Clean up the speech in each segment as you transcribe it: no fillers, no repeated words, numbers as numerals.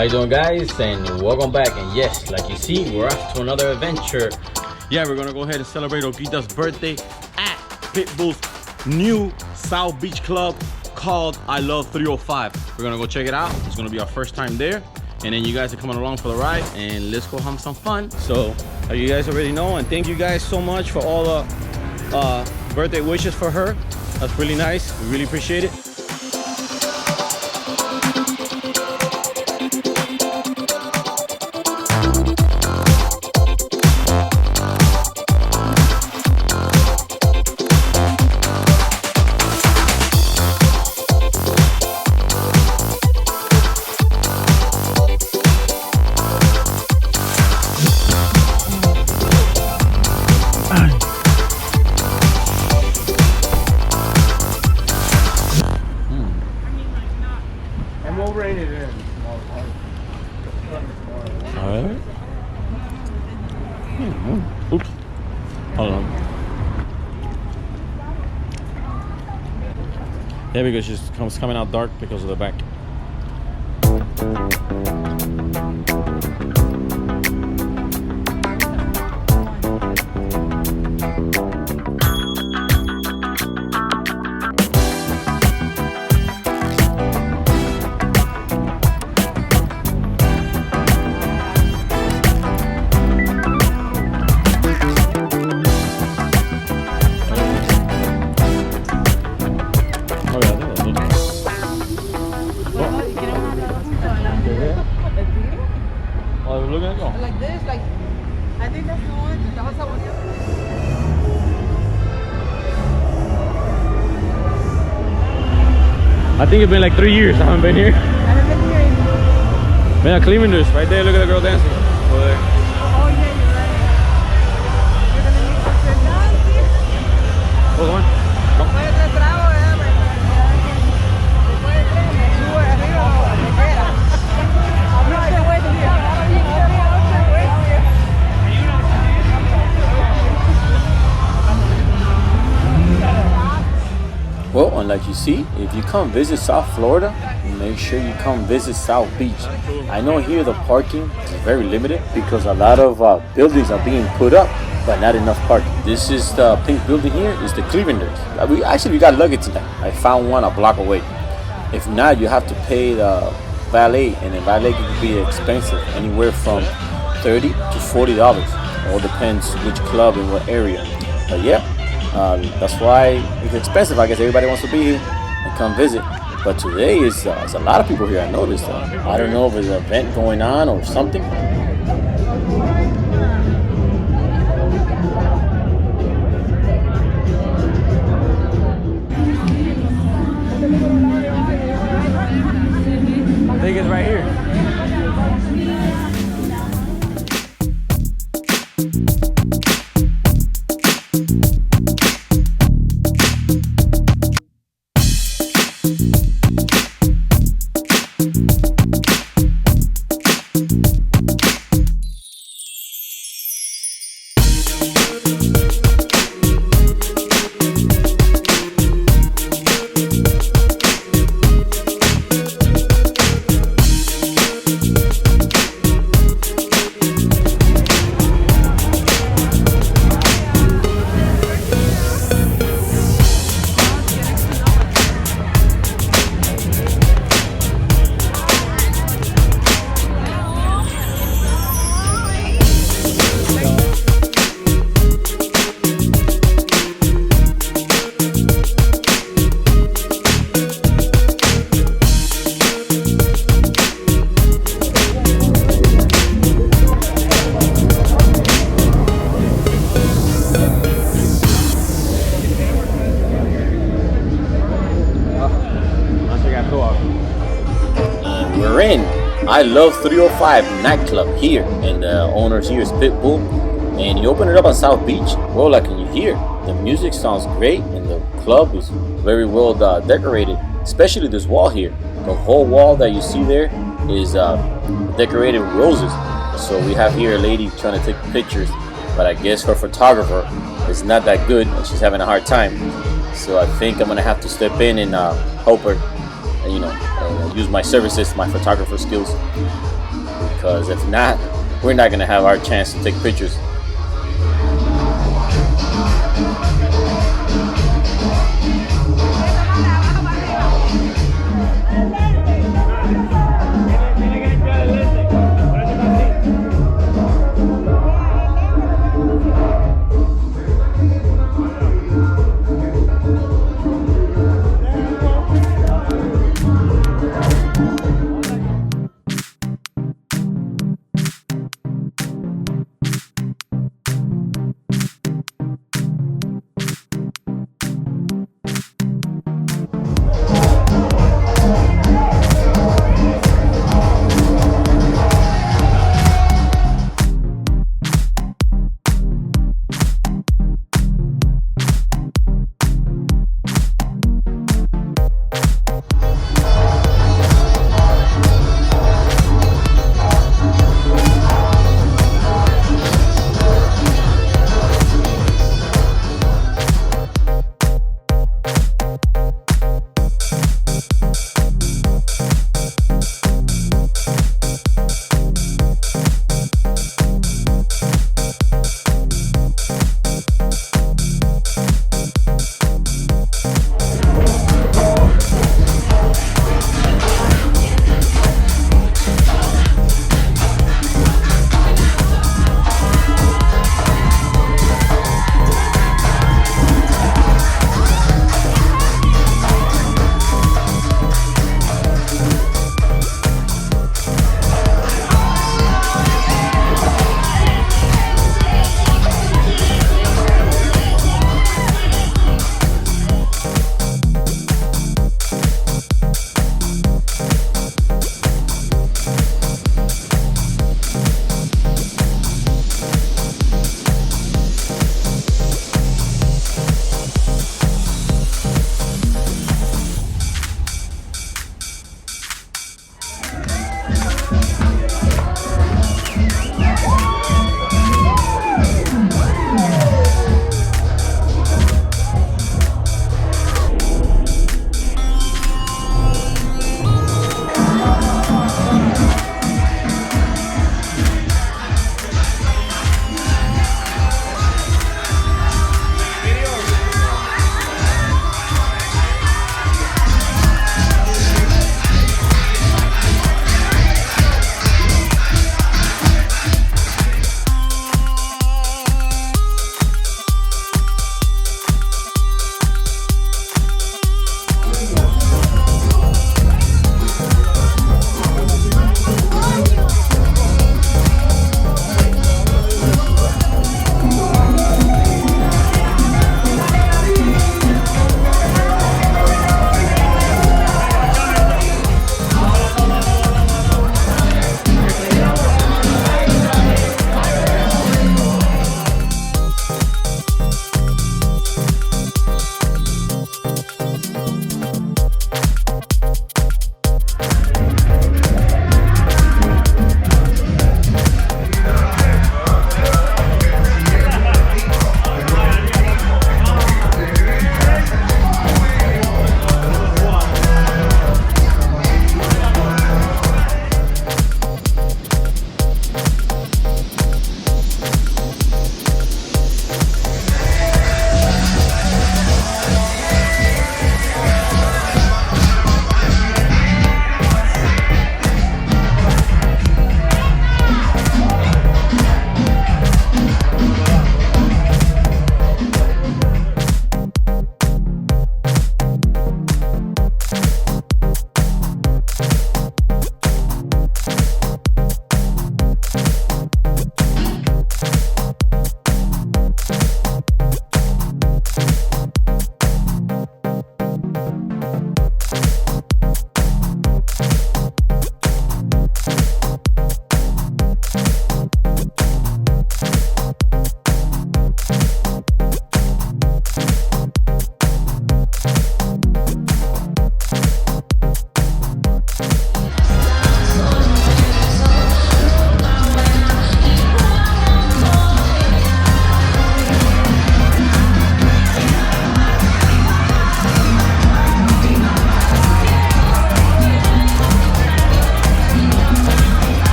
How you doing, guys? And welcome back. And yes, like you see, we're off to another adventure. Yeah, we're gonna go ahead and celebrate Oquita's birthday at Pitbull's new South Beach club called I Love 305. We're gonna go check it out. It's gonna be our first time there, and then you guys are coming along for the ride, and let's go have some fun. So you guys already know, and thank you guys so much for all the birthday wishes for her. That's really nice. We really appreciate it. Alright. Oops. Hold on. Yeah, because she's coming out dark because of the back. Like this, like I think that's the one. That was the one. I think it's been like 3 years I haven't been here. I haven't been here either. Man, Clevelanders right there. Look at the girl dancing over there. Oh yeah, you're right. You're gonna need to sit down here. Hold on. Después de trago, después sube arriba o donde quiera. No, ese güey de here. Well, and like you see, if you come visit South Florida, make sure you come visit South Beach. I know here the parking is very limited because a lot of buildings are being put up, but not enough parking. This is the pink building here, is the Clevelanders. We got lucky tonight. I found one a block away. If not, you have to pay the valet, and the valet can be expensive, anywhere from $30 to $40. All depends which club and what area. But yeah. That's why it's expensive. I guess everybody wants to be here and come visit. But today is there's a lot of people here. I noticed. I don't know if there's an event going on or something. I think it's right here. We're in I Love 305 nightclub here, and the owners here is Pitbull, and you open it up on South Beach. Well, like you hear, the music sounds great, and the club is very well decorated, especially this wall here. The whole wall that you see there is decorated with roses. So we have here a lady trying to take pictures, but I guess her photographer is not that good and she's having a hard time. So I think I'm gonna have to step in and help her, use my services, my photographer skills. because if not, we're not gonna have our chance to take pictures.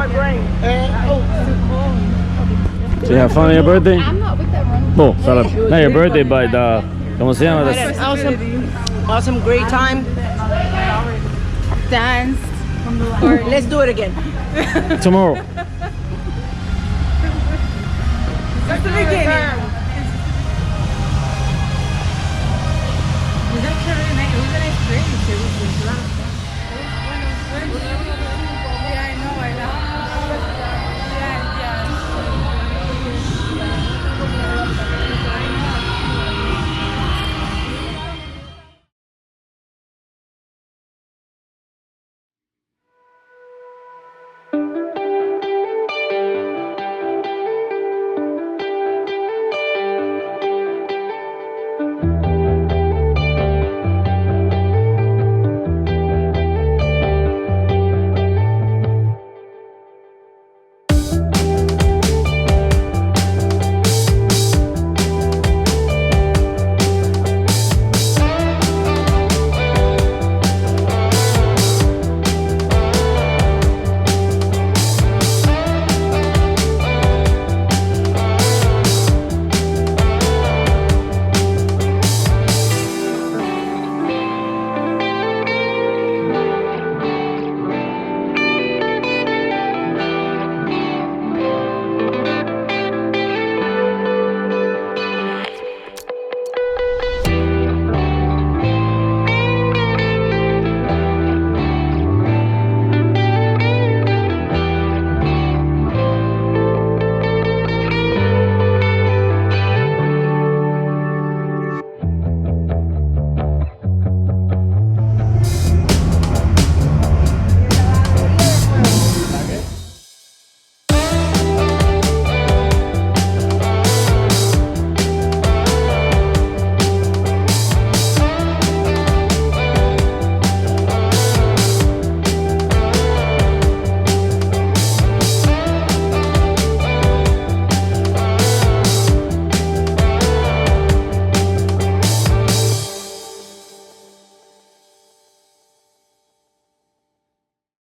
my brain. So you have fun on your birthday? I'm not with that one. Oh, not your birthday, but ¿cómo se llama? Awesome, great time. Dance. Or let's do it again. Tomorrow. That's the beginning.